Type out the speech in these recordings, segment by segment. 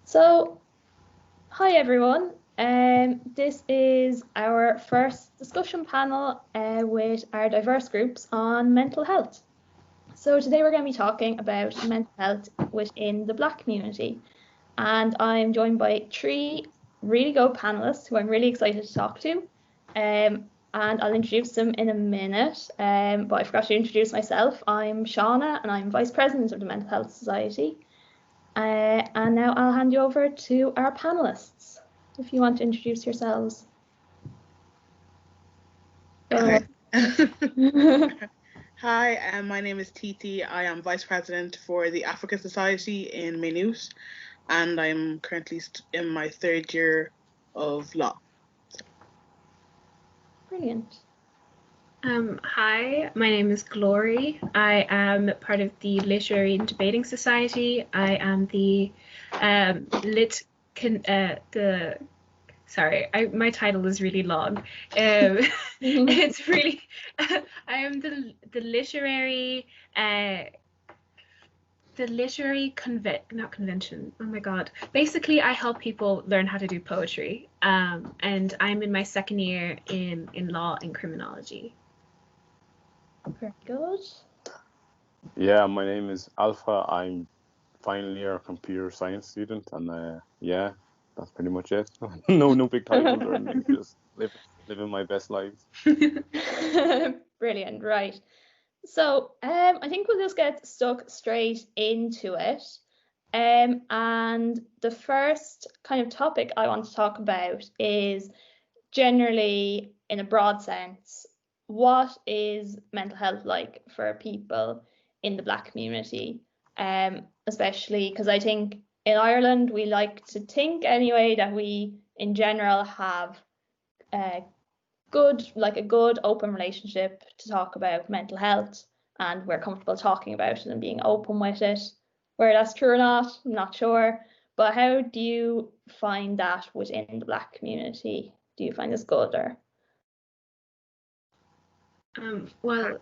So, hi everyone. This is our first discussion panel with our diverse groups on mental health. So today we're going to be talking about mental health within the Black community. And I'm joined by three really good panelists who I'm really excited to talk to. And I'll introduce them in a minute. But I forgot to introduce myself. I'm Shauna and I'm Vice President of the Mental Health Society. And now I'll hand you over to our panelists, if you want to introduce yourselves. Okay. Hi, my name is Titi. I am Vice President for the Africa Society in Maynooth, and I'm currently in my third year of law. Brilliant. Hi, my name is Glory. I am part of the Literary and Debating Society. I am the my title is really long. It's really I am the literary not convention. Oh my God. Basically, I help people learn how to do poetry. And I'm in my second year in law and criminology. Very good. Yeah, my name is Alpha. I'm final year computer science student, and yeah, that's pretty much it. no big titles or anything. Just living my best lives. Brilliant. Right. So I think we'll just get stuck straight into it. And the first kind of topic I want to talk about is generally, in a broad sense, what is mental health like for people in the Black community? Especially because I think in Ireland we like to think anyway that we in general have a good open relationship to talk about mental health, and we're comfortable talking about it and being open with it. Whether that's true or not, I'm not sure. But how do you find that within the Black community? Do you find this good or? Well,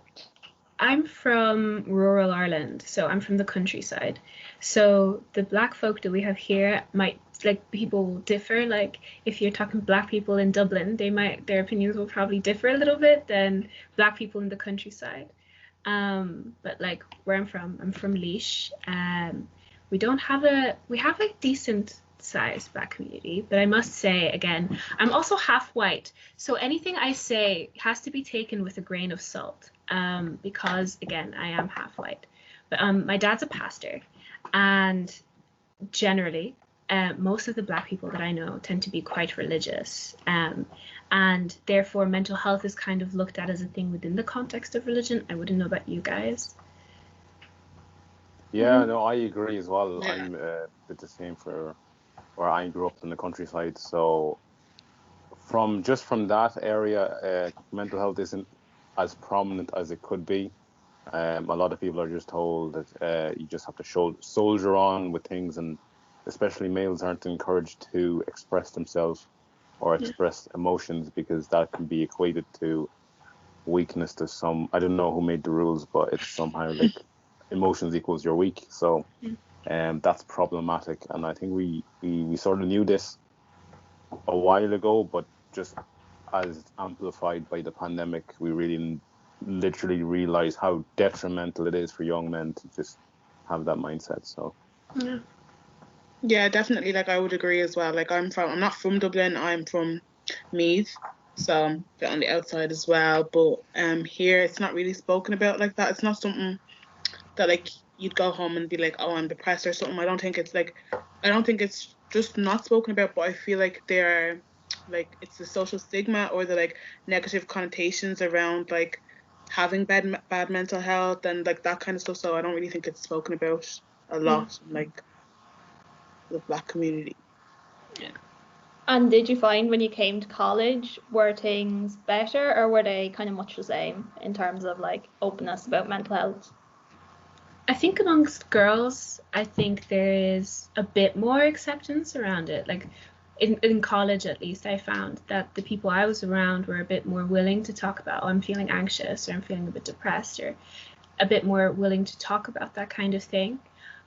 I'm from rural Ireland, so I'm from the countryside. So the Black folk that we have here might, like, people will differ. Like, if you're talking Black people in Dublin, their opinions will probably differ a little bit than Black people in the countryside. But like where I'm from Laois. We have a decent sized Black community, but I must say again, I'm also half white, so anything I say has to be taken with a grain of salt, because again, I am half white. But my dad's a pastor, and generally most of the Black people that I know tend to be quite religious, and therefore mental health is kind of looked at as a thing within the context of religion. I wouldn't know about you guys. Yeah, no, I agree as well. Yeah. I'm a bit the same for where I grew up in the countryside. So from that area, mental health isn't as prominent as it could be. A lot of people are just told that you just have to soldier on with things, and especially males aren't encouraged to express themselves or express emotions, because that can be equated to weakness to some. I don't know who made the rules, but it's somehow like emotions equals you're weak. So that's problematic, and I think we sort of knew this a while ago, but just as amplified by the pandemic, we really literally realize how detrimental it is for young men to just have that mindset. So Yeah, definitely. Like, I would agree as well. Like, I'm not from Dublin. I'm from Meath, so I'm a bit on the outside as well. But here it's not really spoken about like that. It's not something that like you'd go home and be like, oh, I'm depressed or something. I don't think it's just not spoken about, but I feel like there are, like, it's the social stigma or the like negative connotations around like having bad mental health and like that kind of stuff. So I don't really think it's spoken about a lot in like the Black community. Yeah. And did you find when you came to college, were things better or were they kind of much the same in terms of like openness about mental health? I think amongst girls, I think there is a bit more acceptance around it. Like in college, at least, I found that the people I was around were a bit more willing to talk about, oh, I'm feeling anxious or I'm feeling a bit depressed, or a bit more willing to talk about that kind of thing.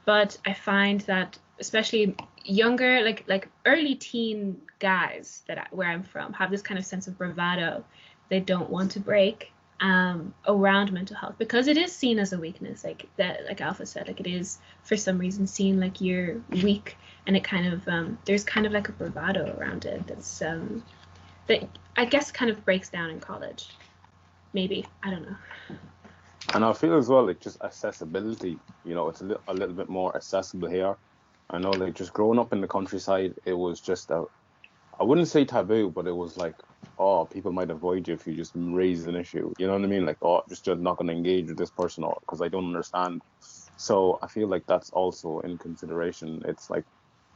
But I find that, especially younger, like early teen guys where I'm from have this kind of sense of bravado they don't want to break around mental health, because it is seen as a weakness, like that, like Alpha said, like it is for some reason seen like you're weak, and it kind of there's kind of like a bravado around it that's that I guess kind of breaks down in college, maybe, I don't know. And I feel as well, like just accessibility, it's a little bit more accessible here. I know, like, just growing up in the countryside, it was just I wouldn't say taboo, but it was like, oh, people might avoid you if you just raise an issue. You know what I mean? Like, oh, just not going to engage with this person, or because I don't understand. So I feel like that's also in consideration. It's like,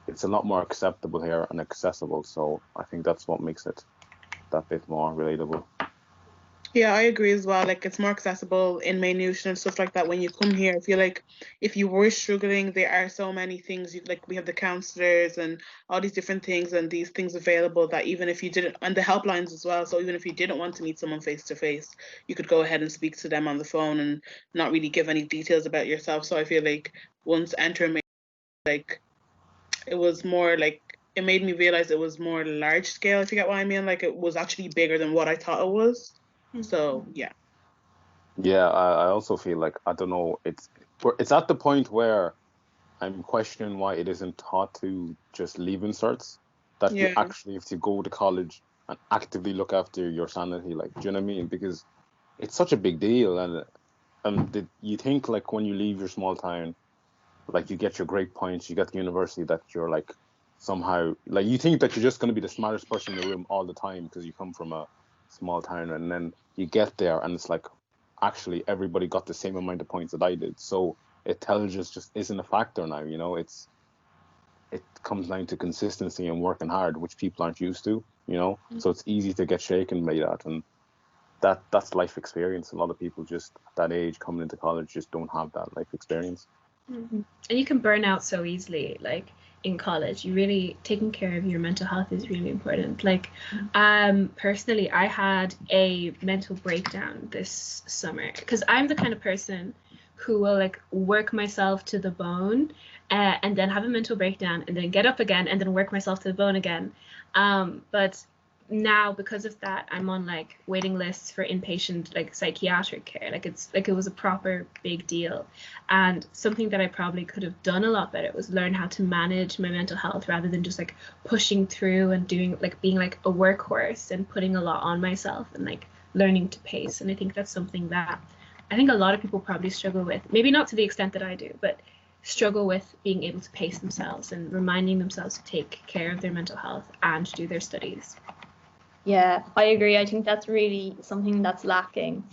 it's a lot more acceptable here and accessible. So I think that's what makes it that bit more relatable. Yeah, I agree as well. Like, it's more accessible in Maynooth and stuff like that. When you come here, I feel like if you were struggling, there are so many things. Like, we have the counselors and all these different things and these things available that even if you didn't, and the helplines as well. So even if you didn't want to meet someone face to face, you could go ahead and speak to them on the phone and not really give any details about yourself. So I feel like once entering, like, it was more like, it made me realize it was more large scale, if you get what I mean. Like, it was actually bigger than what I thought it was. So yeah. Yeah, I also feel like, I don't know, it's at the point where I'm questioning why it isn't taught to just leave inserts, that you actually have to go to college and actively look after your sanity, like, do you know what I mean? Because it's such a big deal, and you think, like, when you leave your small town, like, you get your great points, you get the university, that you're like somehow, like, you think that you're just going to be the smartest person in the room all the time because you come from a small town, and then you get there and it's like, actually everybody got the same amount of points that I did. So intelligence just isn't a factor now. It comes down to consistency and working hard, which people aren't used to. So it's easy to get shaken by that, and that's life experience. A lot of people just at that age coming into college just don't have that life experience. Mm-hmm. And you can burn out so easily, like in college. You really, taking care of your mental health is really important. Like, personally, I had a mental breakdown this summer because I'm the kind of person who will like work myself to the bone and then have a mental breakdown and then get up again and then work myself to the bone again. But now, because of that, I'm on like waiting lists for inpatient like psychiatric care. Like, it's like, it was a proper big deal, and something that I probably could have done a lot better was learn how to manage my mental health rather than just like pushing through and doing like being like a workhorse and putting a lot on myself and like learning to pace. And I think that's something that I think a lot of people probably struggle with, maybe not to the extent that I do, but struggle with being able to pace themselves and reminding themselves to take care of their mental health and do their studies. Yeah, I agree. I think that's really something that's lacking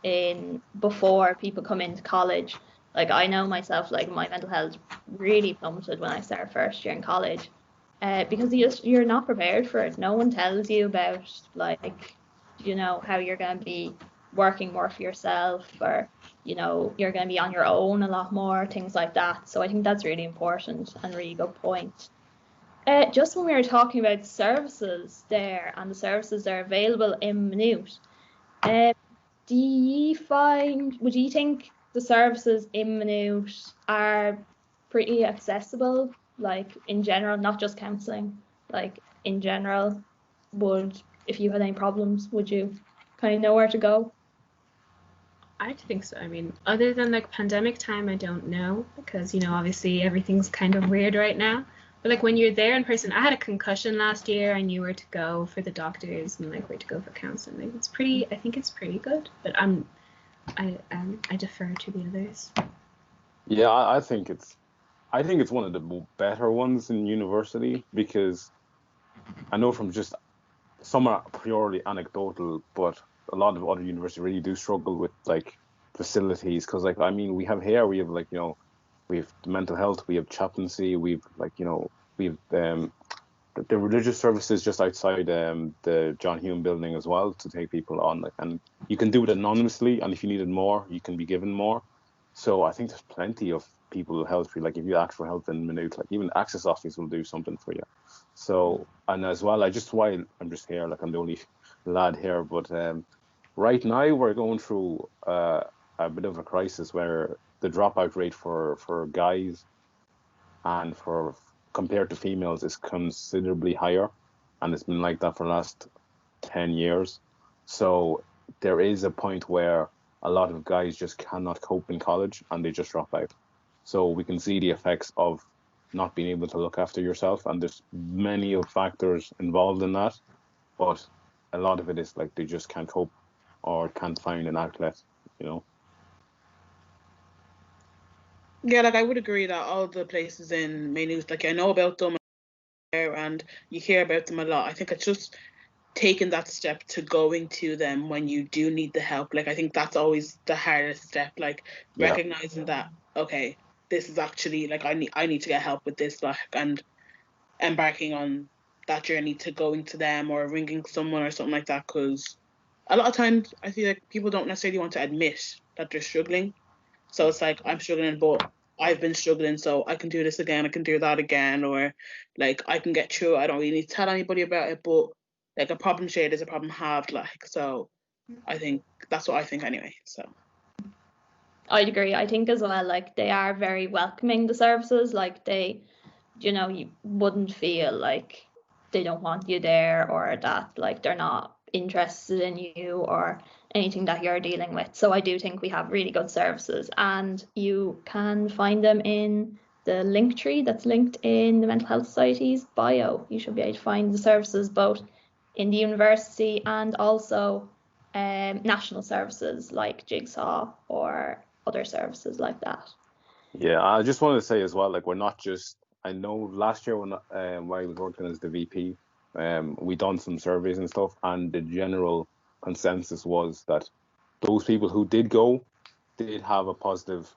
in before people come into college. Like, I know myself, like, my mental health really plummeted when I started first year in college, because you're not prepared for it. No one tells you about, like, how you're going to be working more for yourself, or, you're going to be on your own a lot more, things like that. So I think that's really important and really good point. Just when we were talking about services there and the services that are available in Maynooth, would you think the services in Maynooth are pretty accessible, like in general, not just counselling, like in general? If you had any problems, would you kind of know where to go? I think so. I mean, other than like pandemic time, I don't know, because, obviously everything's kind of weird right now. But like when you're there in person, I had a concussion last year. I knew where to go for the doctors and like where to go for counseling. Like, I think it's pretty good. But I defer to the others. Yeah, I think it's one of the better ones in university, because I know from just, some are purely anecdotal, but a lot of other universities really do struggle with like facilities, because like, I mean, we have like, we have mental health, we have chaplaincy, we've like, we've the religious services just outside the John Hume building as well, to take people on, like, and you can do it anonymously, and if you needed more, you can be given more. So I think there's plenty of people who help you. Like, if you ask for help in Maynooth, like even the Access Office will do something for you. So, and as well, while I'm just here, like I'm the only lad here, but right now we're going through a bit of a crisis where the dropout rate for guys and for compared to females is considerably higher, and it's been like that for the last 10 years. So there is a point where a lot of guys just cannot cope in college and they just drop out. So we can see the effects of not being able to look after yourself, and there's many of factors involved in that, but a lot of it is like they just can't cope or can't find an outlet, you know. Yeah, like I would agree that all the places in Maynooth, like I know about them and you hear about them a lot. I think it's just taking that step to going to them when you do need the help. Like I think that's always the hardest step, like Yeah. recognizing that, okay, this is actually like I need to get help with this, like, and embarking on that journey to going to them or ringing someone or something like that. Because a lot of times I feel like people don't necessarily want to admit that they're struggling. So it's like, I'm struggling, but I've been struggling, so I can do this again, I can do that again, or like I can get through it. I don't really need to tell anybody about it, but like a problem shared is a problem halved, like. So I think that's what I think anyway. So I'd agree. I think as well, like they are very welcoming, the services. Like they, you know, you wouldn't feel like they don't want you there, or that like they're not interested in you or anything that you're dealing with. So I do think we have really good services, and you can find them in the link tree that's linked in the Mental Health Society's bio. You should be able to find the services both in the university and also national services like Jigsaw or other services like that. Yeah, I just wanted to say as well, like we're not just. I know last year when I was working as the VP, we done some surveys and stuff, and the general consensus was that those people who did go did have a positive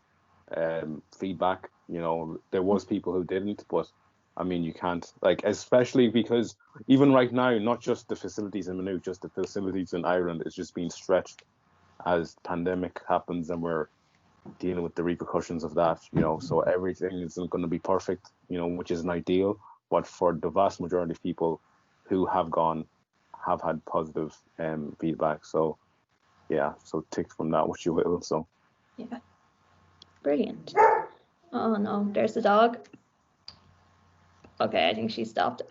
feedback. You know, there was people who didn't, but I mean, you can't like, especially because even right now, not just the facilities in Maynooth, just the facilities in Ireland is just being stretched as pandemic happens, and we're dealing with the repercussions of that, you know. So everything isn't going to be perfect, you know, which isn't ideal. But for the vast majority of people who have gone, have had positive feedback. So yeah, so take from that what you will. So yeah, brilliant. Oh no, there's the dog. Okay, I think she stopped.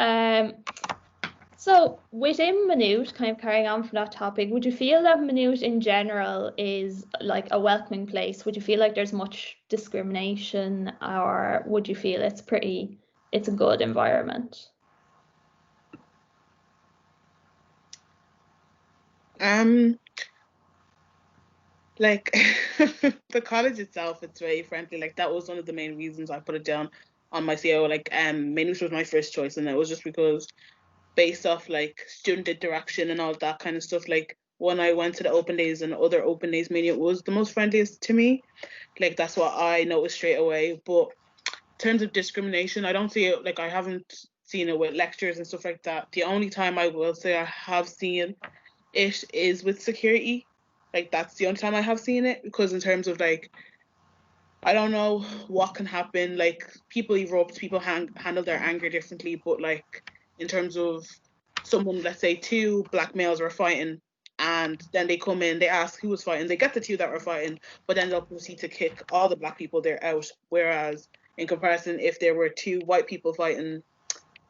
So within Maynooth, kind of carrying on from that topic, would you feel that Maynooth in general is like a welcoming place? Would you feel like there's much discrimination, or would you feel it's a good environment? like the college itself, it's very friendly. Like that was one of the main reasons I put it down on my CO. Like Maynooth was my first choice, and it was just because based off like student interaction and all that kind of stuff. Like when I went to the open days and other open days, media was the most friendliest to me. Like that's what I noticed straight away. But in terms of discrimination, I don't see it. Like I haven't seen it with lectures and stuff like that. The only time I will say I have seen it is with security. Like that's the only time I have seen it, because in terms of like, I don't know what can happen. Like people erupt, people handle their anger differently, but like in terms of someone, let's say two black males were fighting, and then they come in, they ask who was fighting, they get the two that were fighting, but then they'll proceed to kick all the black people there out. Whereas in comparison, if there were two white people fighting,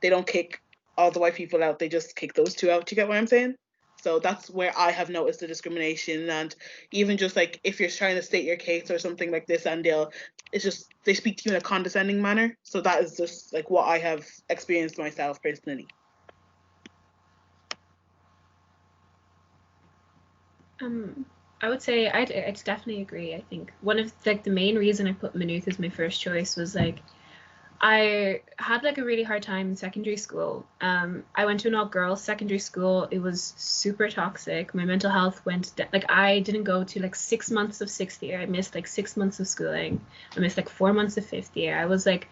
they don't kick all the white people out, they just kick those two out. Do you get what I'm saying? So that's where I have noticed the discrimination. And even just like if you're trying to state your case or something like this, and it's just they speak to you in a condescending manner. So that is just like what I have experienced myself personally. I would say I'd definitely agree. I think one of like the main reason I put Maynooth as my first choice was like I had like a really hard time in secondary school. I went to an all-girls secondary school. It was super toxic. My mental health went like I didn't go to like 6 months of sixth year. I missed like 6 months of schooling. I missed like 4 months of fifth year. I was like,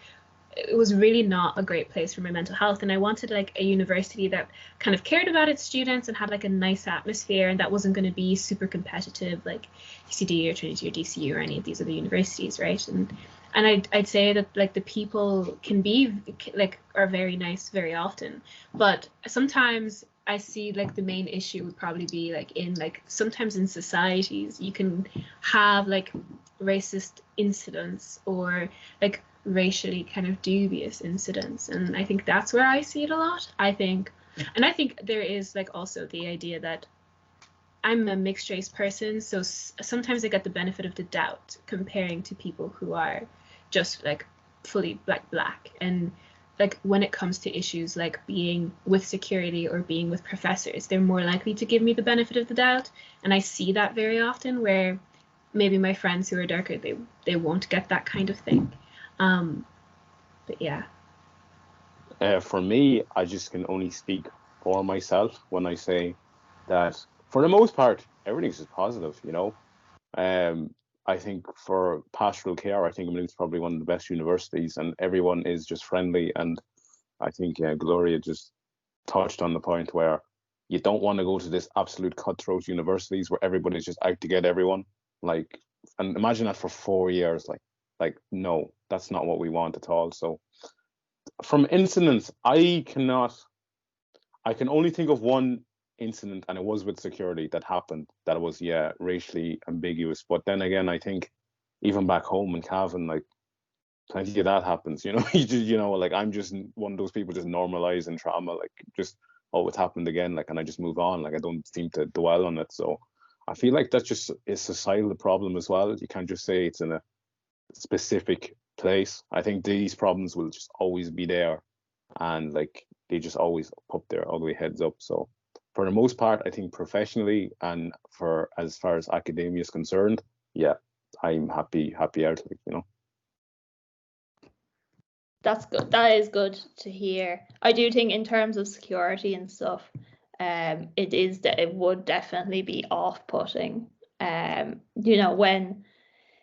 it was really not a great place for my mental health, and I wanted like a university that kind of cared about its students and had like a nice atmosphere, and that wasn't going to be super competitive like UCD or Trinity or DCU or any of these other universities, right? And I'd say that like the people can be like are very nice very often, but sometimes I see like the main issue would probably be like in like sometimes in societies you can have like racist incidents or like racially kind of dubious incidents. And I think that's where I see it a lot. I think there is like also the idea that I'm a mixed race person, so sometimes I get the benefit of the doubt comparing to people who are just like fully black. And like when it comes to issues like being with security or being with professors, they're more likely to give me the benefit of the doubt. And I see that very often where maybe my friends who are darker, they won't get that kind of thing. But yeah. For me, I just can only speak for myself when I say that for the most part, everything's just positive, you know. I think for pastoral care, I think Maynooth's probably one of the best universities, and everyone is just friendly. And I think Gloria just touched on the point where you don't want to go to this absolute cutthroat universities where everybody's just out to get everyone. Like, and imagine that for 4 years. Like no, that's not what we want at all. So from incidents, I can only think of one incident, and it was with security that happened that was racially ambiguous. But then again, I think even back home in Cavan, like plenty of that happens, you know. Like I'm just one of those people just normalizing trauma, like just, oh, it happened again, like, and I just move on, like I don't seem to dwell on it. So I feel like that's just a societal problem as well. You can't just say it's in a specific place. I think these problems will just always be there, and like they just always pop their ugly heads up. So for the most part, I think professionally and for as far as academia is concerned, I'm happy out, like, you know. That's good. That is good to hear. I do think in terms of security and stuff, it would definitely be off-putting. You know,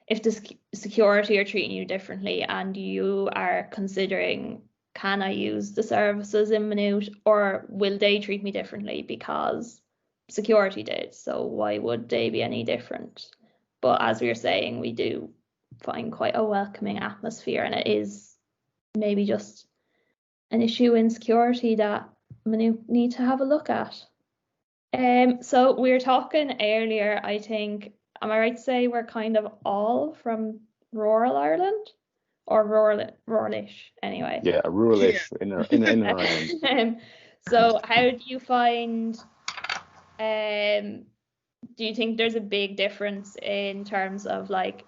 if the security are treating you differently and you are considering, can I use the services in Maynooth, or will they treat me differently because security did? So why would they be any different? But as we were saying, we do find quite a welcoming atmosphere, and it is maybe just an issue in security that Maynooth need to have a look at. So we were talking earlier, I think, am I right to say we're kind of all from rural Ireland? Or ruralish, anyway. Yeah, ruralish, in and around. So how do you find, do you think there's a big difference in terms of like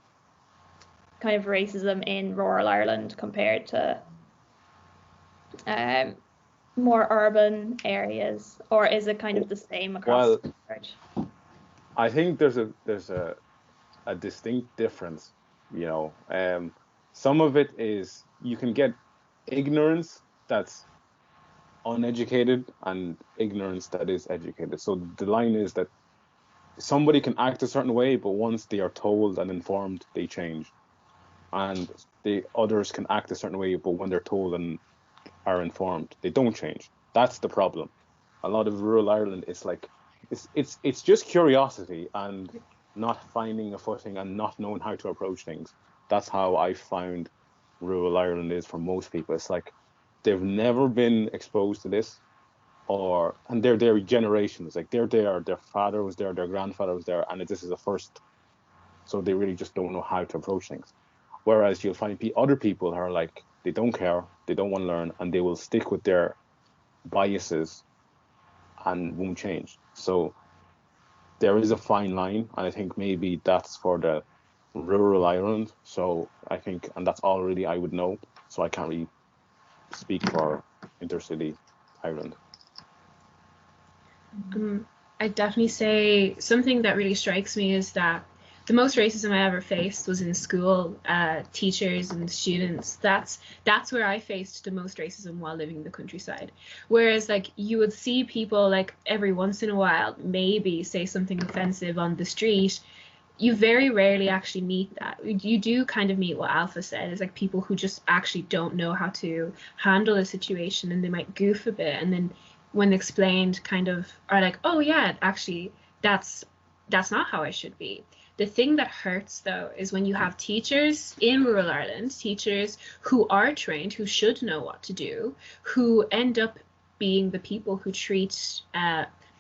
kind of racism in rural Ireland compared to more urban areas, or is it kind of the same across the board? I think there's a distinct difference, you know. Some of it is you can get ignorance that's uneducated and ignorance that is educated. So the line is that somebody can act a certain way, but once they are told and informed, they change. And the others can act a certain way, but when they're told and are informed, they don't change. That's the problem. A lot of rural Ireland is like it's just curiosity and not finding a footing and not knowing how to approach things. That's how I found rural Ireland is for most people. It's like they've never been exposed to this, and they're there generations. Like they're there, their father was there, their grandfather was there, and this is the first. So they really just don't know how to approach things. Whereas you'll find other people who are like, they don't care, they don't want to learn, and they will stick with their biases and won't change. So there is a fine line, and I think maybe that's for the rural Ireland. So I think, and that's all really I would know. So I can't really speak for intercity Ireland. I'd definitely say something that really strikes me is that the most racism I ever faced was in school, teachers and students. That's where I faced the most racism while living in the countryside. Whereas like you would see people like every once in a while maybe say something offensive on the street. You very rarely actually meet that. You do kind of meet what Alpha said, is like people who just actually don't know how to handle a situation, and they might goof a bit, and then when explained kind of are like, oh yeah, actually that's not how I should be. The thing that hurts, though, is when you have teachers in rural Ireland, teachers who are trained, who should know what to do, who end up being the people who treat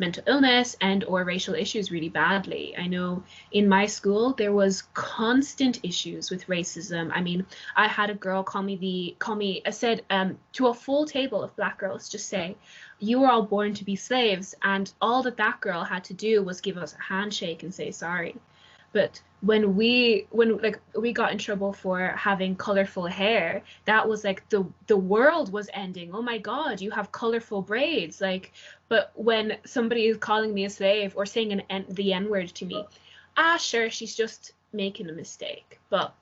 mental illness and or racial issues really badly. I know in my school there was constant issues with racism. I mean, I had a girl I said to a full table of black girls, just say, you were all born to be slaves, and all that girl had to do was give us a handshake and say sorry. But when we got in trouble for having colorful hair, that was like the world was ending. Oh my God, you have colorful braids. Like, but when somebody is calling me a slave or saying the N-word to me, sure, she's just making a mistake. But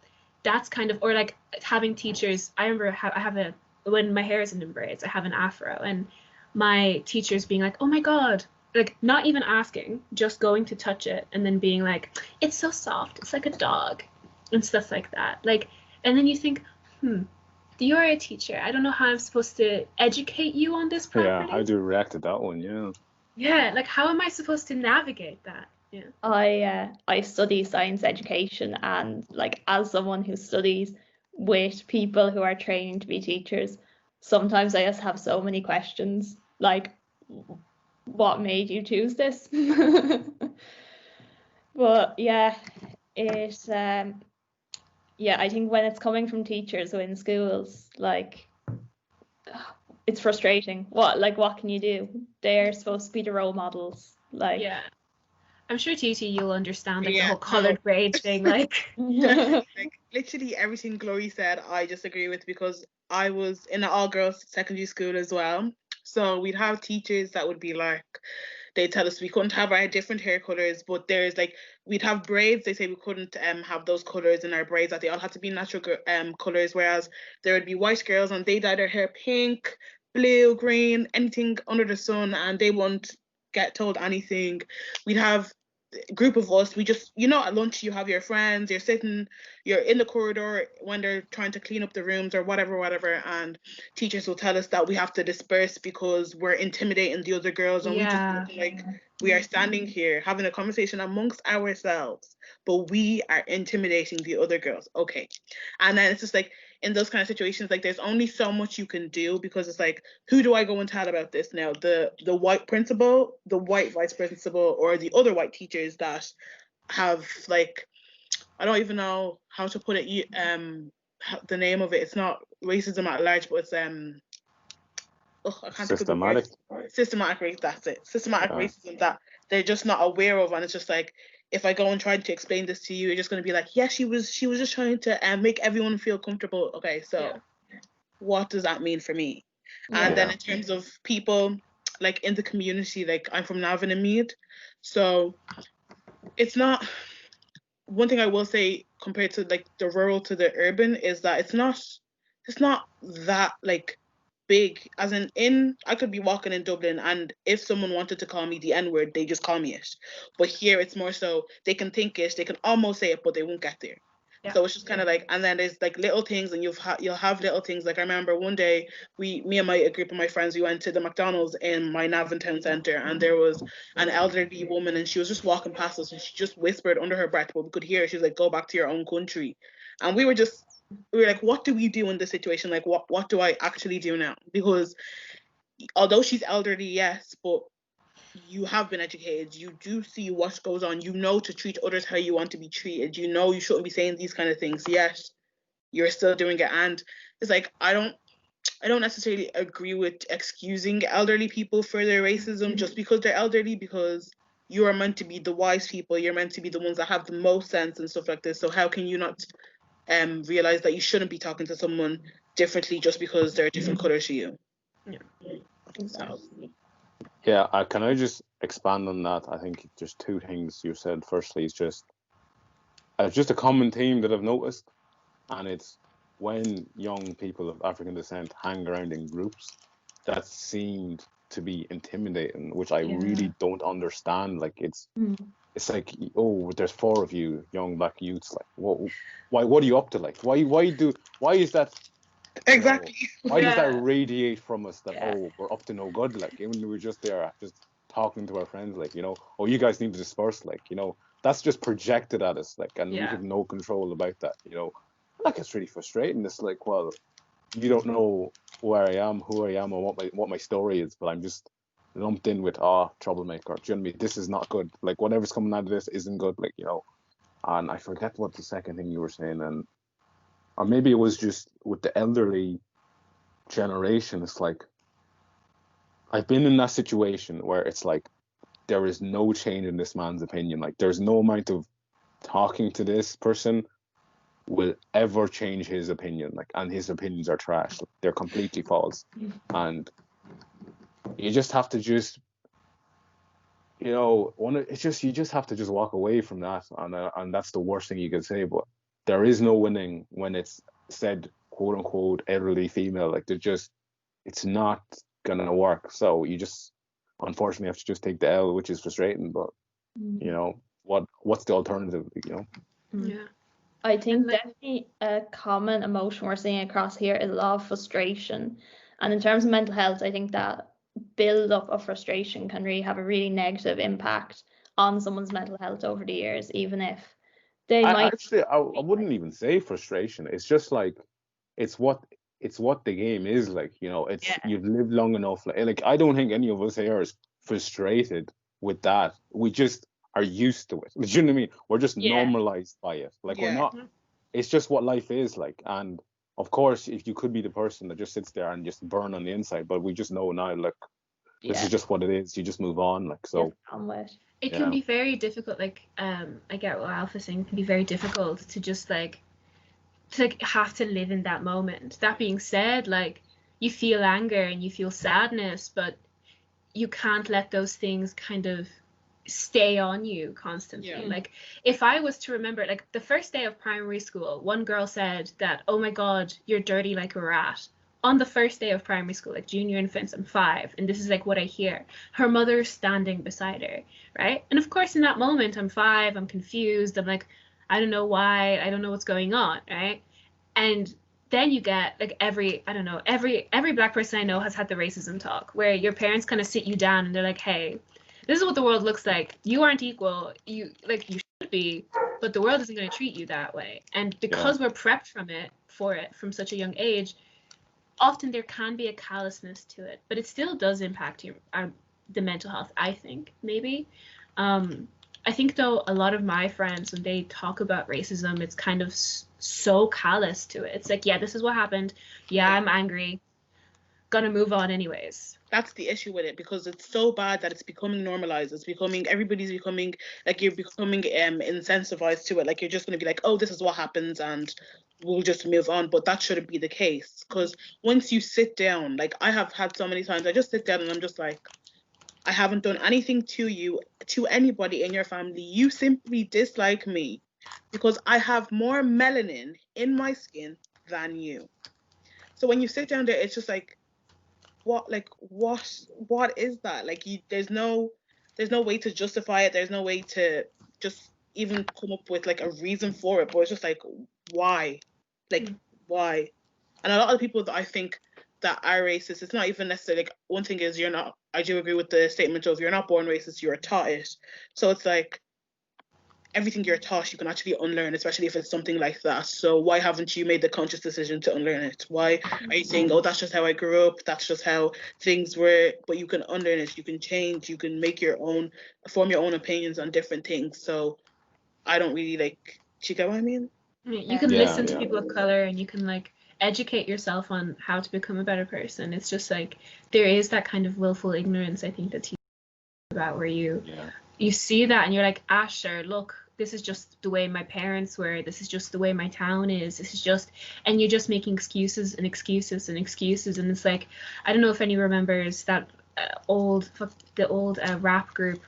that's kind of, or like having teachers. I remember when my hair isn't in braids, I have an afro, and my teachers being like, oh my God, like not even asking, just going to touch it and then being like, it's so soft, it's like a dog, and stuff like that. Like, and then you think, you're a teacher, I don't know how I'm supposed to educate you on this property. Yeah, how do you react to that one? Yeah, like how am I supposed to navigate that? Yeah. I study science education, and like as someone who studies with people who are training to be teachers, sometimes I just have so many questions, like, what made you choose this? But yeah, I think when it's coming from teachers or in schools, like, it's frustrating. What can you do? They're supposed to be the role models. Like, yeah, I'm sure Titi, you'll understand like the Yeah, whole colored braids thing. Like, like literally everything Glory said, I just agree with, because I was in an all-girls secondary school as well. So we'd have teachers that would be like, they tell us we couldn't have our different hair colors, but there's like, we'd have braids. They say we couldn't have those colors in our braids, that they all had to be natural colors. Whereas there would be white girls and they dye their hair pink, blue, green, anything under the sun, and they won't get told anything. We'd have group of us, we just, at lunch you have your friends, you're in the corridor when they're trying to clean up the rooms or whatever, and teachers will tell us that we have to disperse because we're intimidating the other girls, and we just look like we are standing here having a conversation amongst ourselves, but we are intimidating the other girls. Okay. And then it's just like, in those kind of situations, like there's only so much you can do, because it's like, who do I go and tell about this now? The white principal, the white vice principal, or the other white teachers that have, like, I don't even know how to put it, the name of it. It's not racism at large, but it's I can't Systematic. think of the word. Systematic racism, that's it. Systematic racism that they're just not aware of, and it's just like, if I go and try to explain this to you, you're just going to be like, yeah, she was just trying to make everyone feel comfortable. Okay, so what does that mean for me? And then in terms of people, like in the community, like I'm from Navan and Meath, so it's not, one thing I will say compared to like the rural to the urban is that it's not that like big, as in I could be walking in Dublin, and if someone wanted to call me the N-word, they just call me it. But here it's more so they can think it, they can almost say it, but they won't get there. Yeah. So it's just kind of like, and then there's like little things, and you'll have little things. Like I remember one day me and a group of my friends, we went to the McDonald's in my Navan Town Centre, and there was an elderly woman, and she was just walking past us, and she just whispered under her breath, but we could hear her. She was like, "Go back to your own country," and we were like, what do we do in this situation? Like, what do I actually do now? Because although she's elderly, yes, but you have been educated. You do see what goes on. You know to treat others how you want to be treated. You know you shouldn't be saying these kind of things. Yes, you're still doing it. And it's like, I don't necessarily agree with excusing elderly people for their racism just because they're elderly, because you are meant to be the wise people. You're meant to be the ones that have the most sense and stuff like this. So how can you not realize that you shouldn't be talking to someone differently just because they're a different color to you? Exactly. Yeah, can I just expand on that? I think there's two things you said. Firstly, it's just a common theme that I've noticed, and it's when young people of African descent hang around in groups, that seemed to be intimidating, which I really don't understand. Like it's like, oh, there's 4 of you young black youths, like what are you up to? Like why is that exactly why does that radiate from us that oh, we're up to no good? Like even we're just there just talking to our friends, like, oh, you guys need to disperse, like, that's just projected at us, like, and we have no control about that, like, it's really frustrating. It's like, well, you don't know where I am, who I am, or what my story is, but I'm just lumped in with troublemaker. Do you know what I mean? This is not good. Like whatever's coming out of this isn't good. Like, you know. And I forget what the second thing you were saying, or maybe it was just with the elderly generation. It's like I've been in that situation where it's like there is no change in this man's opinion. Like there's no amount of talking to this person will ever change his opinion. Like, and his opinions are trash. They're completely false. And you just have to you just have to just walk away from that. And that's the worst thing you can say. But there is no winning when it's said, quote unquote, elderly female. Like it's not gonna work. So you just unfortunately have to just take the L, which is frustrating. But you know, what's the alternative? You know? Yeah. I think definitely a common emotion we're seeing across here is a lot of frustration. And in terms of mental health, I think that build up of frustration can really have a really negative impact on someone's mental health over the years, even if they might. Actually, I wouldn't even say frustration. It's just like it's what the game is like. You know, you've lived long enough. Like I don't think any of us here is frustrated with that. We just are used to it. Do you know what I mean? We're just normalized by it. Like we're not. It's just what life is like. And of course, if you could be the person that just sits there and just burn on the inside, but we just know now, like this is just what it is. You just move on. Like so. It can be very difficult. Like I get what Alpha's saying. It can be very difficult to just like have to live in that moment. That being said, like you feel anger and you feel sadness, but you can't let those things kind of stay on you constantly. Like if I was to remember, like the first day of primary school, one girl said that, oh my God, you're dirty like a rat. On the first day of primary school, like junior infants, I'm 5, and this is like what I hear. Her mother standing beside her, right? And of course, in that moment, I'm 5, I'm confused, I'm like, I don't know why, I don't know what's going on, right? And then you get like every black person I know has had the racism talk, where your parents kind of sit you down and they're like, hey, this is what the world looks like. You aren't equal. You should be, but the world isn't going to treat you that way. And because we're prepped for it from such a young age, often there can be a callousness to it, but it still does impact the mental health, I think, maybe. I think, though, a lot of my friends, when they talk about racism, it's kind of so callous to it. It's like, yeah, this is what happened. Yeah, I'm angry. Gonna move on anyways. That's the issue with it, because it's so bad that it's becoming normalized. Everybody's becoming, like, you're becoming insensitivized to it. Like, you're just going to be like, oh, this is what happens and we'll just move on. But that shouldn't be the case, because once you sit down, like I have had so many times, I just sit down and I'm just like, I haven't done anything to you, to anybody in your family. You simply dislike me because I have more melanin in my skin than you. So when you sit down there, it's just like, what is that? Like, there's no way to justify it. There's no way to just even come up with like a reason for it. But it's just like, why? Like, why? And a lot of the people that I think that are racist, it's not even necessarily like, one thing is I do agree with the statement of you're not born racist, you're taught it. So it's like, everything you're taught, you can actually unlearn, especially if it's something like that. So why haven't you made the conscious decision to unlearn it? Why are you saying, oh, that's just how I grew up, that's just how things were? But you can unlearn it, you can change, you can form your own opinions on different things. So I don't really do you get what I mean? You can listen to people of color, and you can like educate yourself on how to become a better person. It's just like there is that kind of willful ignorance, I think, that's about, where you see that and you're like, sure, look, this is just the way my parents were, this is just the way my town is, and you're just making excuses and excuses and excuses. And it's like, I don't know if anyone remembers that old rap group,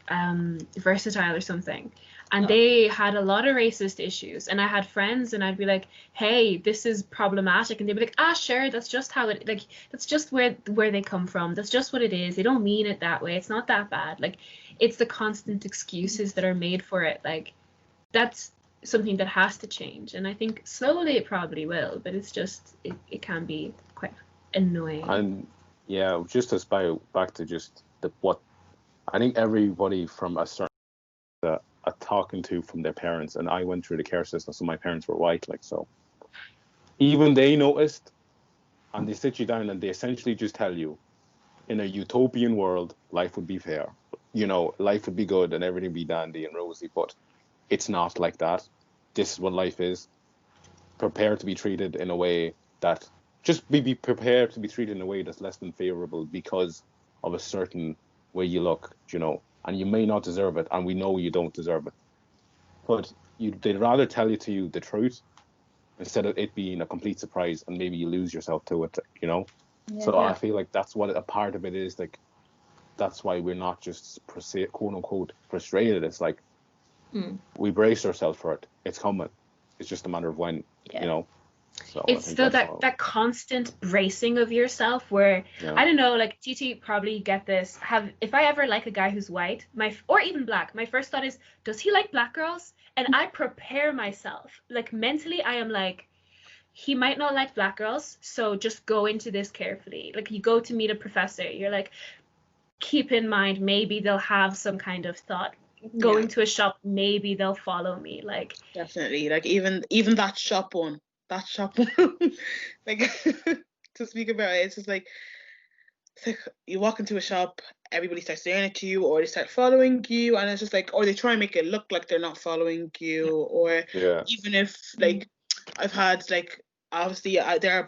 Versatile or something, and they had a lot of racist issues, and I had friends and I'd be like, hey, this is problematic, and they'd be like, sure, that's just how it, like, that's just where they come from, that's just what it is, they don't mean it that way, it's not that bad. Like, it's the constant excuses that are made for it. Like, that's something that has to change, and I think slowly it probably will, but it's just it can be quite annoying. And just to back to just what I think everybody from a certain talking to from their parents, and I went through the care system, so my parents were white, like, so even they noticed, and they sit you down and they essentially just tell you, in a utopian world, life would be fair. You know, life would be good and everything would be dandy and rosy, but it's not like that. This is what life is. Prepare to be treated in a way that just be prepared to be treated in a way that's less than favorable because of a certain way you look, you know, and you may not deserve it, and we know you don't deserve it. But they'd rather tell you the truth instead of it being a complete surprise and maybe you lose yourself to it, you know. Yeah. So I feel like that's what a part of it is. Like, that's why we're not just quote unquote frustrated. It's like we brace ourselves for it. It's coming. It's just a matter of when, you know. So it's still that constant bracing of yourself where I don't know, like TT probably get this. If I ever like a guy who's white, or even black, my first thought is, does he like black girls? And I prepare myself, like mentally, I am like, he might not like black girls, so just go into this carefully. Like, you go to meet a professor, you're like, keep in mind, maybe they'll have some kind of thought. Going to a shop, maybe they'll follow me. Like, definitely, like even that shop one, like to speak about it, it's like you walk into a shop, everybody starts staring at you, or they start following you, and it's just like, or they try and make it look like they're not following you, or even if like I've had like, obviously there are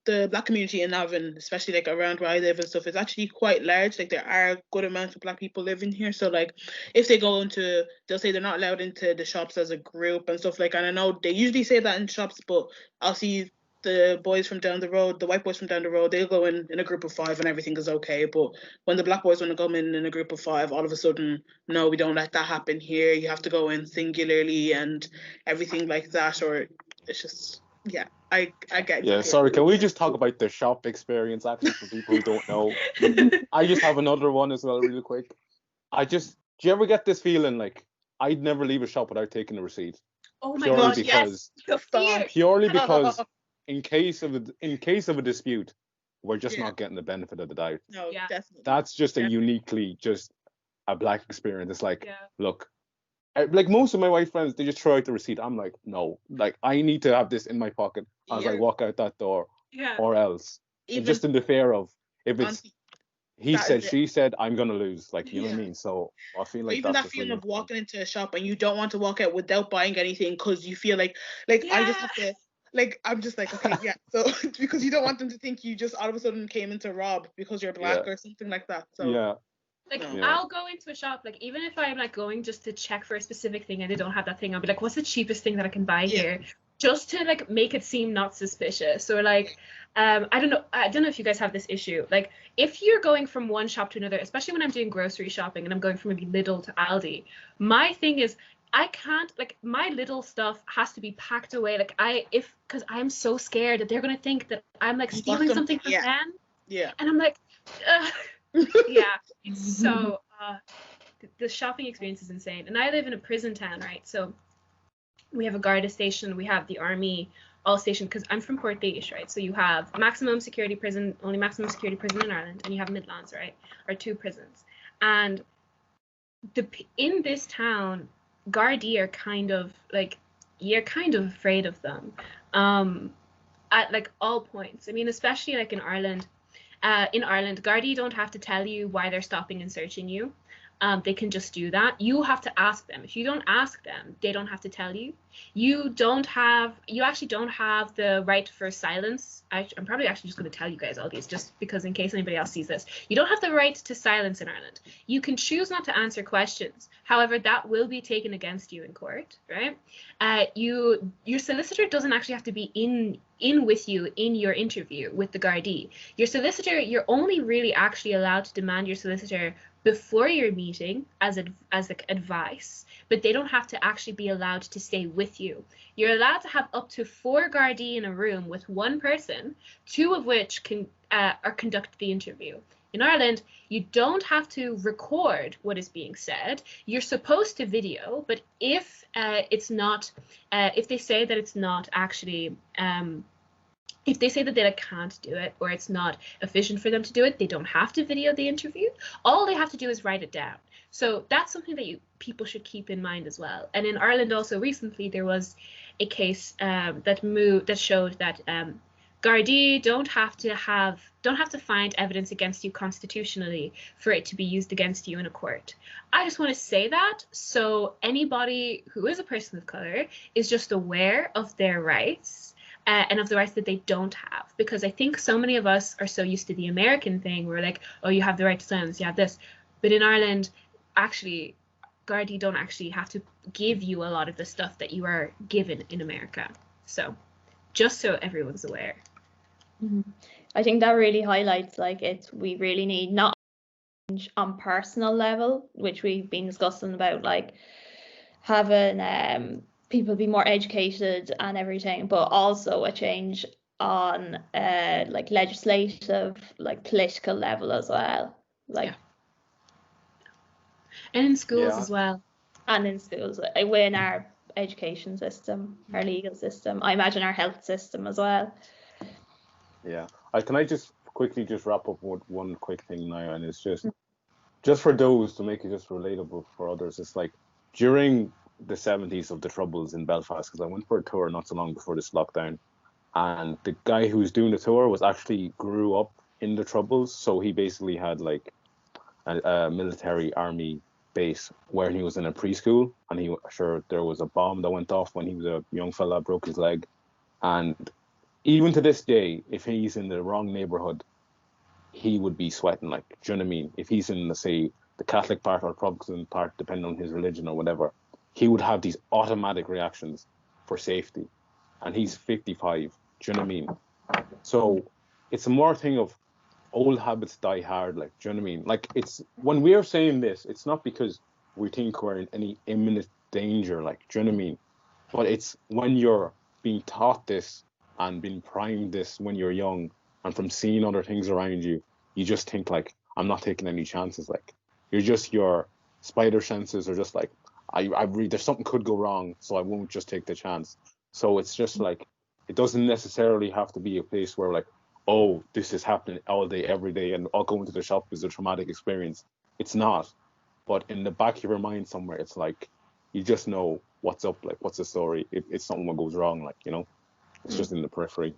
the black community in Navan, especially like around where I live and stuff, is actually quite large. Like, there are a good amount of black people living here, so like if they go into, they'll say they're not allowed into the shops as a group and stuff, like, and I know they usually say that in shops, but I'll see the boys from down the road, the white boys from down the road, they'll go in a group of 5 and everything is okay. But when the black boys want to come in a group of 5, all of a sudden, no, we don't let that happen here. You have to go in singularly and everything like that. Or it's just, I get. Yeah, sorry, can we just talk about the shop experience, actually, for people who don't know? I just have another one as well, really quick. Do you ever get this feeling like, I'd never leave a shop without taking a receipt? Oh my God, yes. Purely because in case of a dispute, we're just not getting the benefit of the doubt. No, definitely. That's just a uniquely just a black experience. It's like, look, like most of my white friends, they just throw out the receipt. I'm like, no, like, I need to have this in my pocket as I walk out that door, or else. Even just in the fear of, if it's he said, she said, I'm gonna lose. Like, you know what I mean? So I feel like even that feeling of walking into a shop and you don't want to walk out without buying anything because you feel like I just have to, like, I'm just like, okay, so because you don't want them to think you just all of a sudden came in to rob because you're black or something like that. So I'll go into a shop, like, even if I'm like going just to check for a specific thing and they don't have that thing, I'll be like, what's the cheapest thing that I can buy here, just to like make it seem not suspicious. Or like, I don't know if you guys have this issue. Like, if you're going from one shop to another, especially when I'm doing grocery shopping and I'm going from maybe Lidl to Aldi, my thing is, I can't, like, my little stuff has to be packed away. Like, because I'm so scared that they're gonna think that I'm like stealing something from them. Yeah. And I'm like, it's so the shopping experience is insane. And I live in a prison town, right? So we have a Garda station, we have the army all stationed, because I'm from Portlaoise, right? So you have maximum security prison, only maximum security prison in Ireland, and you have Midlands, right? Or 2 prisons. And in this town, Gardaí are kind of like, you're kind of afraid of them at like all points. I mean, especially like in Ireland, Gardaí don't have to tell you why they're stopping and searching you. They can just do that. You have to ask them. If you don't ask them, they don't have to tell you. You actually don't have the right for silence. I'm probably actually just going to tell you guys all these just because in case anybody else sees this. You don't have the right to silence in Ireland. You can choose not to answer questions. However, that will be taken against you in court, right? Your solicitor doesn't actually have to be in with you in your interview with the Gardaí. Your solicitor, you're only really actually allowed to demand your solicitor before your meeting as like advice, but they don't have to actually be allowed to stay with you. You're allowed to have up to 4 Gardaí in a room with one person, 2 of which can conduct the interview. In Ireland, you don't have to record what is being said. You're supposed to video, but if if they say that it's not actually if they say that they can't do it or it's not efficient for them to do it, they don't have to video the interview. All they have to do is write it down. So that's something that people should keep in mind as well. And in Ireland also recently there was a case that showed that Gardaí don't have to find evidence against you constitutionally for it to be used against you in a court. I just want to say that so anybody who is a person of color is just aware of their rights and of the rights that they don't have. Because I think so many of us are so used to the American thing. We're like, oh, you have the right to silence, you have this. But in Ireland, actually, Gardaí don't actually have to give you a lot of the stuff that you are given in America. So just so everyone's aware. I think that really highlights we really need not change on personal level, which we've been discussing about, like having people be more educated and everything, but also a change on like legislative, like political level as well, like and in schools as well, and in schools within our education system, our legal system, I imagine our health system as well. Yeah, can I just quickly just wrap up with one quick thing now, and it's just for those to make it just relatable for others. It's like during the 70s of the Troubles in Belfast, because I went for a tour not so long before this lockdown, and the guy who was doing the tour was actually grew up in the Troubles, so he basically had like a military army base where he was in a preschool, and there was a bomb that went off when he was a young fella, broke his leg, and even to this day, if he's in the wrong neighborhood, he would be sweating, like, do you know what I mean? If he's in, let's say, the Catholic part or Protestant part, depending on his religion or whatever, he would have these automatic reactions for safety. And he's 55, do you know what I mean? So it's a more thing of old habits die hard, like, do you know what I mean? Like, it's when we're saying this, it's not because we think we're in any imminent danger, like, do you know what I mean? But it's when you're being taught this and being primed this when you're young, and from seeing other things around you, you just think like, I'm not taking any chances. Like, your spider senses are just like, there's something could go wrong, so I won't just take the chance. So it's just like, it doesn't necessarily have to be a place where like, oh, this is happening all day, every day, and I'll go into the shop is a traumatic experience. It's not. But in the back of your mind somewhere, it's like, you just know what's up, like, what's the story. It's something that goes wrong, like, you know, it's just in the periphery.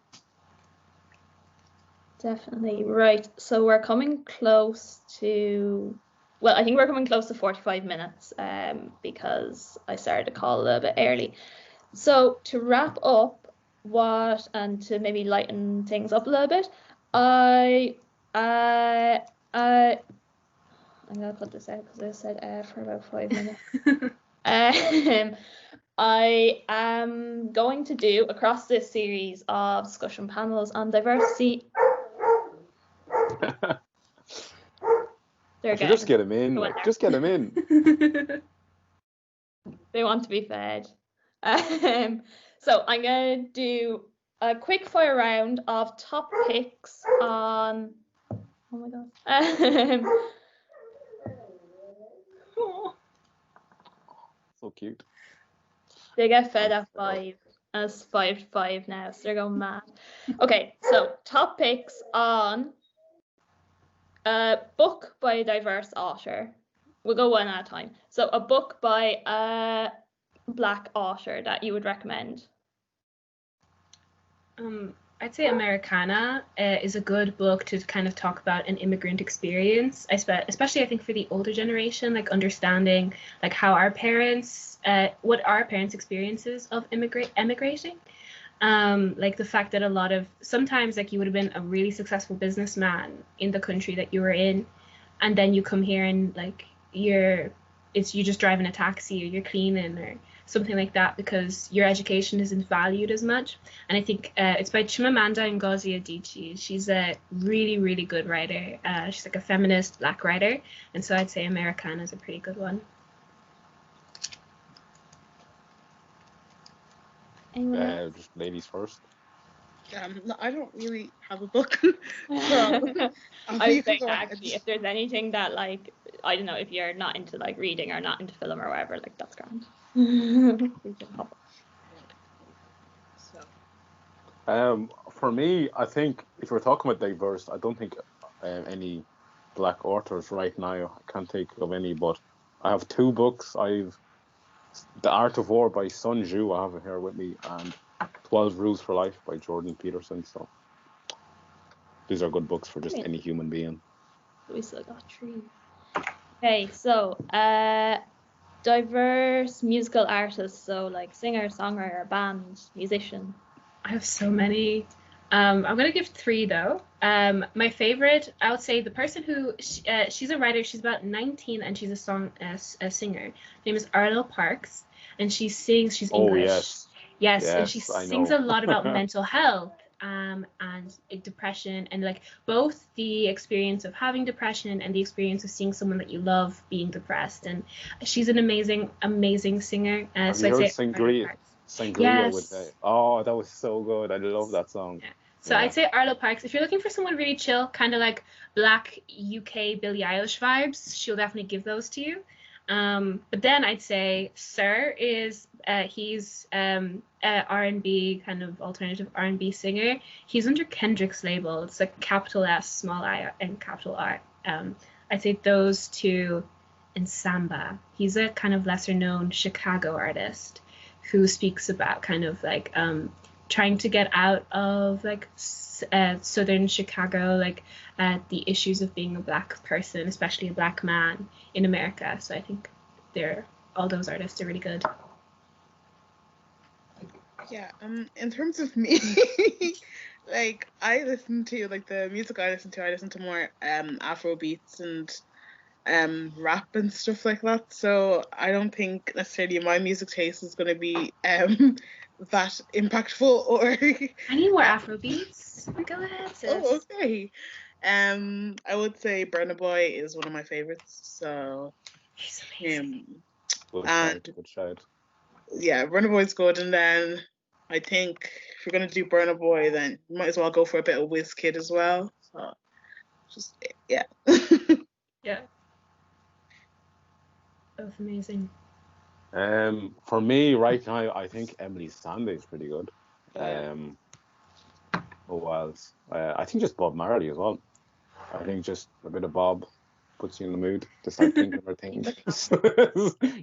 Definitely. Right. So we're coming close to, well, I think we're coming close to 45 minutes because I started the call a little bit early. So to wrap up and to maybe lighten things up a little bit, I'm going to cut this out because I said for about 5 minutes. I am going to do across this series of discussion panels on diversity. Just get them in. Like, just get them in. They want to be fed. So I'm going to do a quick fire round of top picks on. Oh my god. So cute. They get fed at 5. And it's 5 to 5 now, so they're going mad. Okay, so top picks on a book by a diverse author. We'll go one at a time. So a book by a Black author that you would recommend. I'd say Americana is a good book to kind of talk about an immigrant experience, especially I think for the older generation, like understanding like how our parents, what our parents' experiences of emigrating. Like the fact that sometimes like you would have been a really successful businessman in the country that you were in, and then you come here and like you're just driving a taxi or you're cleaning or something like that because your education isn't valued as much. And I think it's by Chimamanda Ngozi Adichie. She's a really, really good writer. She's like a feminist Black writer, and so I'd say Americana is a pretty good one. Just ladies first. No, I don't really have a book. I would say actually, if there's anything that like, I don't know, if you're not into like reading or not into film or whatever, like that's grand. For me, I think if we're talking about diverse, I don't think any Black authors right now. I can't think of any, but I have 2 books. I've The Art of War by Sun Tzu. I have it here with me, and 12 Rules for Life by Jordan Peterson. So these are good books for just Brilliant. any human being. We still got 3. Okay, so diverse musical artists, so like singer, songwriter, band, musician. I have so many. I'm gonna give 3 though. My favorite, I would say, the person who she's a writer. She's about 19 and she's a singer. Her name is Arlo Parks, and she sings. She's English. Yes, and she I sings know. a lot about mental health, and depression, and like both the experience of having depression and the experience of seeing someone that you love being depressed. And she's an amazing singer. Have So you I'd heard say Sangria? Sangria with that. Oh, that was so good. I love that song. Yeah. So I'd say Arlo Parks. If you're looking for someone really chill, kind of like black UK Billie Eilish vibes, she'll definitely give those to you. But then I'd say Sir is he's R&B, kind of alternative R&B singer. He's under Kendrick's label. It's like capital S, small I, and capital R. I'd say those 2, and Samba. He's a kind of lesser known Chicago artist who speaks about kind of like trying to get out of like southern Chicago, like the issues of being a black person, especially a black man in America. So I think all those artists are really good. Yeah, in terms of me, like I listen to like the music I listen to more Afro beats and rap and stuff like that. So I don't think necessarily my music taste is gonna be that impactful or I need more Afro beats. Go ahead, sis. Oh, okay. I would say Burna Boy is one of my favorites. So He's amazing. Good shout. Yeah, Burna Boy's good, and then I think if you're gonna do Burna Boy, then you might as well go for a bit of Wizkid as well. So just yeah. Yeah. Both amazing. For me right now, I think Emily Sandé is pretty good. Who else? I think just Bob Marley as well. I think just a bit of Bob puts you in the mood to start thinking about things.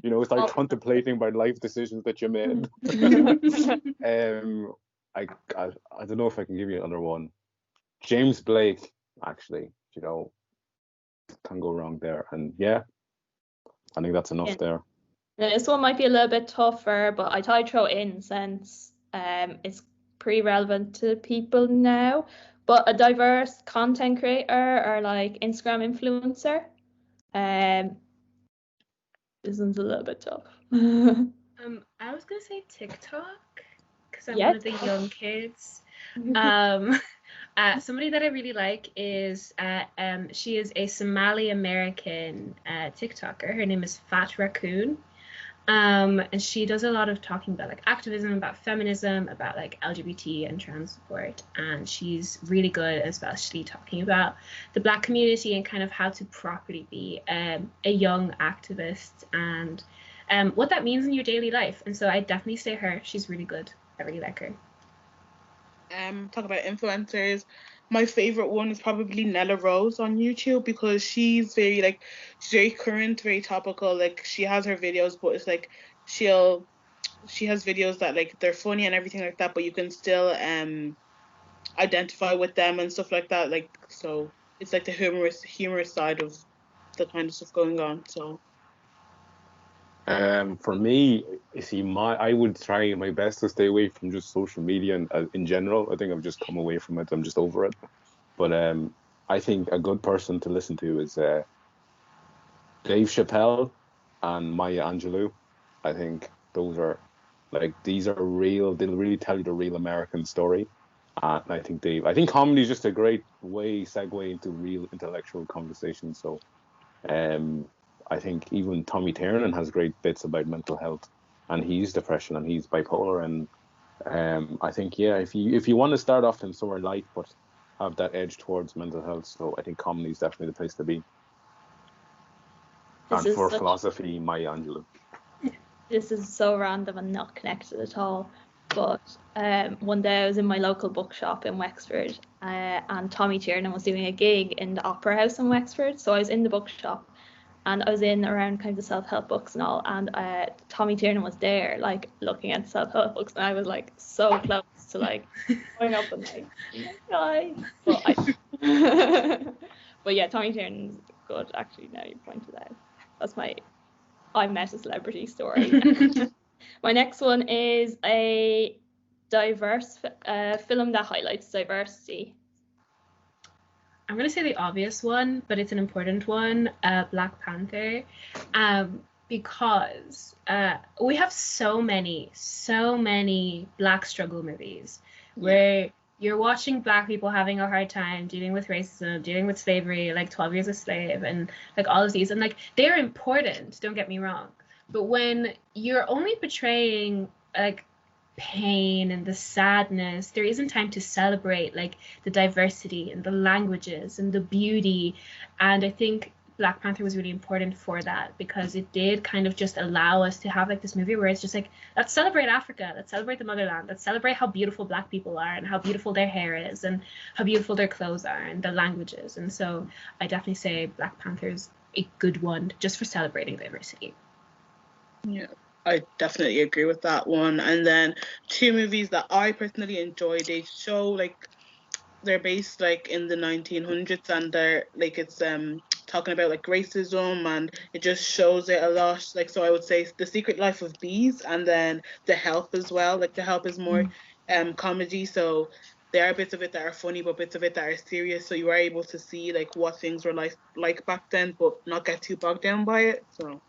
You know, start contemplating about life decisions that you made. I don't know if I can give you another one. James Blake, actually, you know, can't go wrong there. And yeah, I think that's enough there. This one might be a little bit tougher, but I thought I'd throw in since it's pretty relevant to people now. But a diverse content creator or like Instagram influencer. This one's a little bit tough. I was gonna say TikTok because I'm one of the young kids. Somebody that I really like is she is a Somali American TikToker. Her name is Fat Raccoon. And she does a lot of talking about like activism, about feminism, about like LGBT and trans support. And she's really good, especially talking about the Black community and kind of how to properly be a young activist and what that means in your daily life. And so I definitely say her. She's really good. I really like her. Talk about influencers. My favorite one is probably Nella Rose on YouTube because she's very current, very topical. Like she has her videos, but it's like she has videos that like they're funny and everything like that, but you can still identify with them and stuff like that. Like so, it's like the humorous side of the kind of stuff going on. So. For me, you see, I would try my best to stay away from just social media and in general. I think I've just come away from it. I'm just over it. But I think a good person to listen to is Dave Chappelle and Maya Angelou. I think those are these are real. They'll really tell you the real American story. And I think comedy is just a great segue into real intellectual conversation. So, I think even Tommy Tiernan has great bits about mental health, and he's depression and he's bipolar. And I think if you want to start off in somewhere light but have that edge towards mental health, so I think comedy is definitely the place to be. And for philosophy, Maya Angelou. This is so random and not connected at all. But one day I was in my local bookshop in Wexford, and Tommy Tiernan was doing a gig in the Opera House in Wexford. So I was in the bookshop. And I was in around kind of self-help books and all, and Tommy Tiernan was there, like looking at self-help books, and I was like so close to like going up and like, hi. But But yeah, Tommy Tiernan's good, actually, now you pointed out. That's my I Met a Celebrity story. My next one is a diverse film that highlights diversity. I'm going to say the obvious one, but it's an important one, Black Panther, because we have so many Black struggle movies where you're watching Black people having a hard time dealing with racism, dealing with slavery, like 12 Years a Slave, and like all of these. And like, they're important, don't get me wrong. But when you're only portraying like pain and the sadness, there isn't time to celebrate like the diversity and the languages and the beauty. And I think Black Panther was really important for that, because it did kind of just allow us to have like this movie where it's just like, let's celebrate Africa, let's celebrate the motherland, let's celebrate how beautiful Black people are and how beautiful their hair is and how beautiful their clothes are and the languages. And so I definitely say Black Panther is a good one just for celebrating diversity. Yeah, I definitely agree with that one. And then two movies that I personally enjoy, they show like they're based like in the 1900s, and they're like it's talking about like racism, and it just shows it a lot. Like, so I would say The Secret Life of Bees, and then The Help as well. Like The Help is more comedy, so there are bits of it that are funny, but bits of it that are serious, so you are able to see like what things were like back then, but not get too bogged down by it. So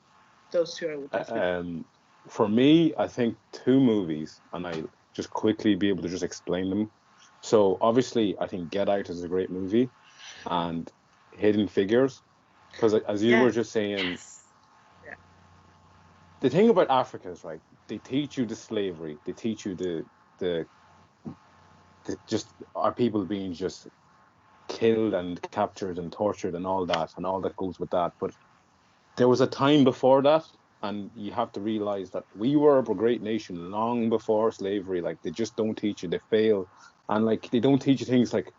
those two I would definitely. For me, I think two movies, and I just quickly be able to just explain them. So obviously, I think Get Out is a great movie, and Hidden Figures, because as you were just saying, the thing about Africa is, right, they teach you the slavery, they teach you the just our people being just killed and captured and tortured and all that goes with that. But there was a time before that, and you have to realize that we were a great nation long before slavery. Like, they just don't teach you, they fail. And like, they don't teach you things like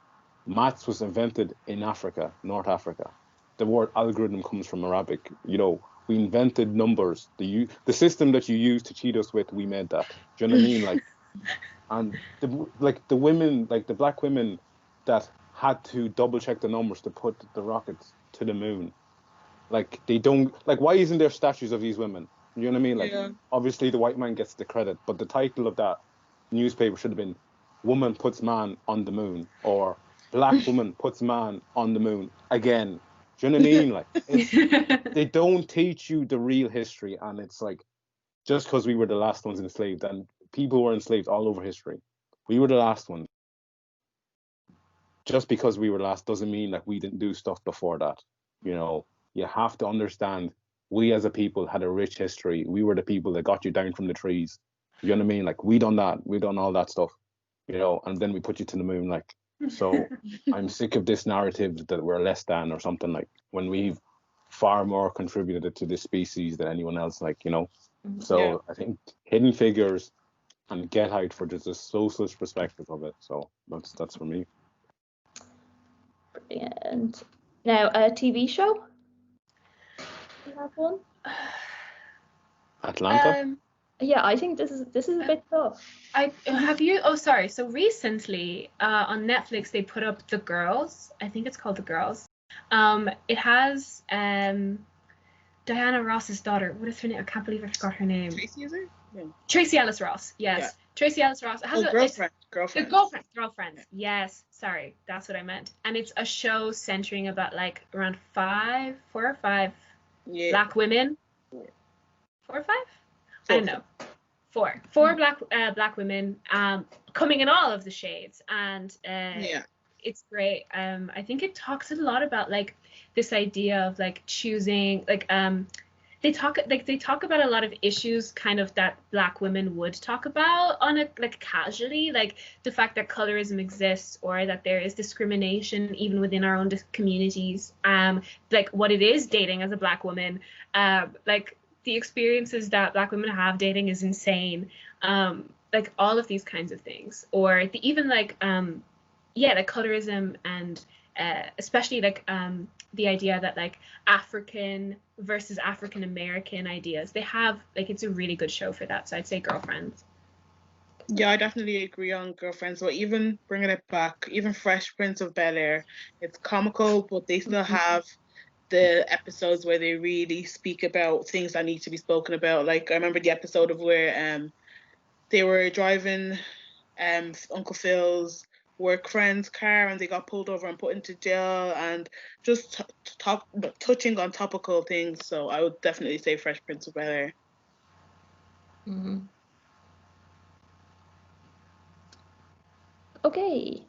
maths was invented in Africa, North Africa. The word algorithm comes from Arabic. You know, we invented numbers. The system that you use to cheat us with, we made that. Do you know what I mean? Like, and the women, like the Black women that had to double check the numbers to put the rockets to the moon. Like, they don't, like, why isn't there statues of these women? You know what I mean? Like, obviously the white man gets the credit, but the title of that newspaper should have been Woman Puts Man on the Moon, or Black Woman Puts Man on the Moon again. Do you know what I mean? Like, they don't teach you the real history, and it's like, just because we were the last ones enslaved, and people were enslaved all over history. We were the last ones. Just because we were last doesn't mean that we didn't do stuff before that. You know, you have to understand, we as a people had a rich history. We were the people that got you down from the trees. You know what I mean? Like, we done that. We done all that stuff, you know, and then we put you to the moon. Like, so I'm sick of this narrative that we're less than or something, like, when we've far more contributed to this species than anyone else, like, you know. So I think Hidden Figures and Get Out for just a socialist perspective of it. So that's for me. Brilliant. Now, a TV show? You have one? Atlanta? Yeah, I think this is a bit tough. So recently on Netflix they put up The Girls. I think it's called The Girls. It has Diana Ross's daughter. What is her name? I can't believe I forgot her name. Tracy, is it? Yeah. Tracee Ellis Ross. Yes. Yeah. Tracee Ellis Ross. It has girlfriend. Yes. Sorry, that's what I meant. And it's a show centering about like around 4 or 5 Black women. 4 or 5? I don't know. 4 Black women coming in all of the shades, and it's great. I think it talks a lot about like this idea of like choosing, like they talk about a lot of issues kind of that Black women would talk about on a like casually, like the fact that colorism exists or that there is discrimination even within our own communities, like what it is dating as a Black woman, like the experiences that Black women have dating is insane, like all of these kinds of things, or even like like colorism, and especially like the idea that like African versus African American ideas, they have like, it's a really good show for that. So I'd say Girlfriends. Yeah, I definitely agree on Girlfriends. But even bringing it back, even Fresh Prince of Bel-Air, it's comical, but they still have the episodes where they really speak about things that need to be spoken about. Like I remember the episode of where they were driving Uncle Phil's work friend's car and they got pulled over and put into jail, and just touching on topical things. So I would definitely say Fresh Prince of Bel-Air. Mm-hmm. Okay.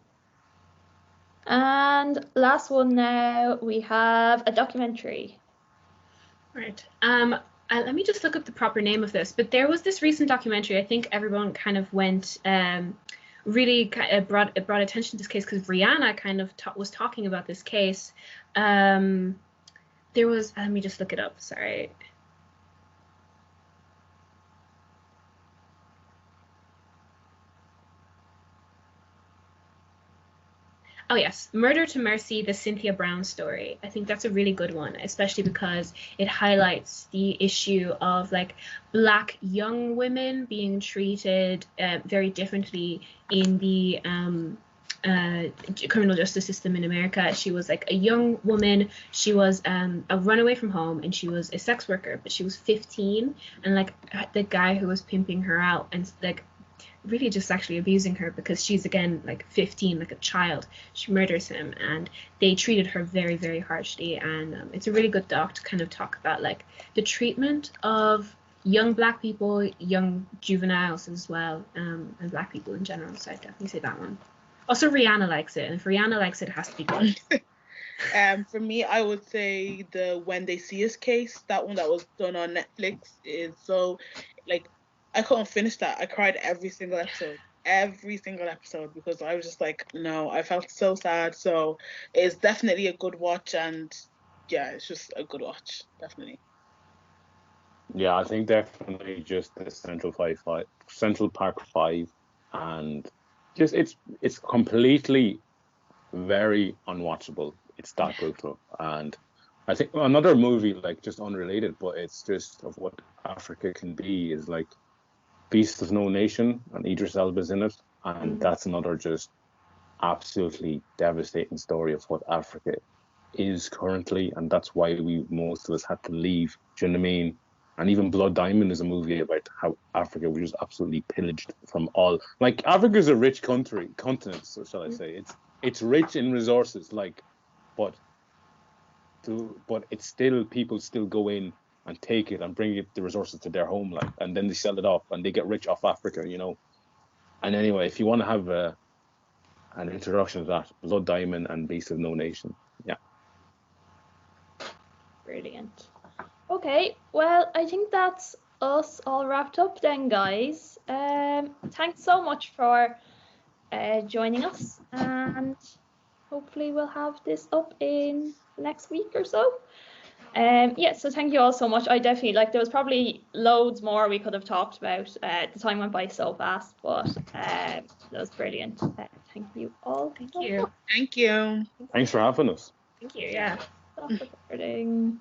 And last one now, we have a documentary. Right. Let me just look up the proper name of this. But there was this recent documentary. I think everyone kind of went really brought attention to this case because Rihanna kind of was talking about this case. There was. Let me just look it up. Sorry. Oh yes, Murder to Mercy, the Cynthia Brown story. I think that's a really good one, especially because it highlights the issue of like Black young women being treated very differently in the criminal justice system in America. She was like a young woman. She was a runaway from home, and she was a sex worker, but she was 15, and like the guy who was pimping her out and like really just sexually abusing her because she's again like 15, like a child. She murders him, and they treated her very, very harshly. And it's a really good doc to kind of talk about like the treatment of young Black people, young juveniles as well, and Black people in general. So I'd definitely say that one. Also, Rihanna likes it, and if Rihanna likes it, it has to be good. For me, I would say the When They See Us case, that one that was done on Netflix, is so like I couldn't finish that. I cried every single episode because I was just like, no, I felt so sad. So it's definitely a good watch, and yeah, it's just a good watch, definitely. Yeah, I think definitely just the Central Park Five, and just it's completely very unwatchable. It's that brutal, and I think another movie like just unrelated, but it's just of what Africa can be is like Beast of No Nation, and Idris Elba's in it, and that's another just absolutely devastating story of what Africa is currently, and that's why most of us had to leave. Do you know what I mean? And even Blood Diamond is a movie about how Africa was just absolutely pillaged from all. Like Africa is a rich continent, so shall I say? It's rich in resources, like, but it's still people still go in and take it and bring the resources to their homeland, and then they sell it off and they get rich off Africa, you know. And anyway, if you want to have an introduction to that, Blood Diamond and Beast of No Nation, yeah. Brilliant. Okay, well, I think that's us all wrapped up then, guys. Thanks so much for joining us, and hopefully we'll have this up in the next week or so. Yeah, so thank you all so much. I definitely there was probably loads more we could have talked about. The time went by so fast, but that was brilliant. Thank you all. Thank you. Thank you. Thanks for having us. Thank you. Yeah. Stop recording.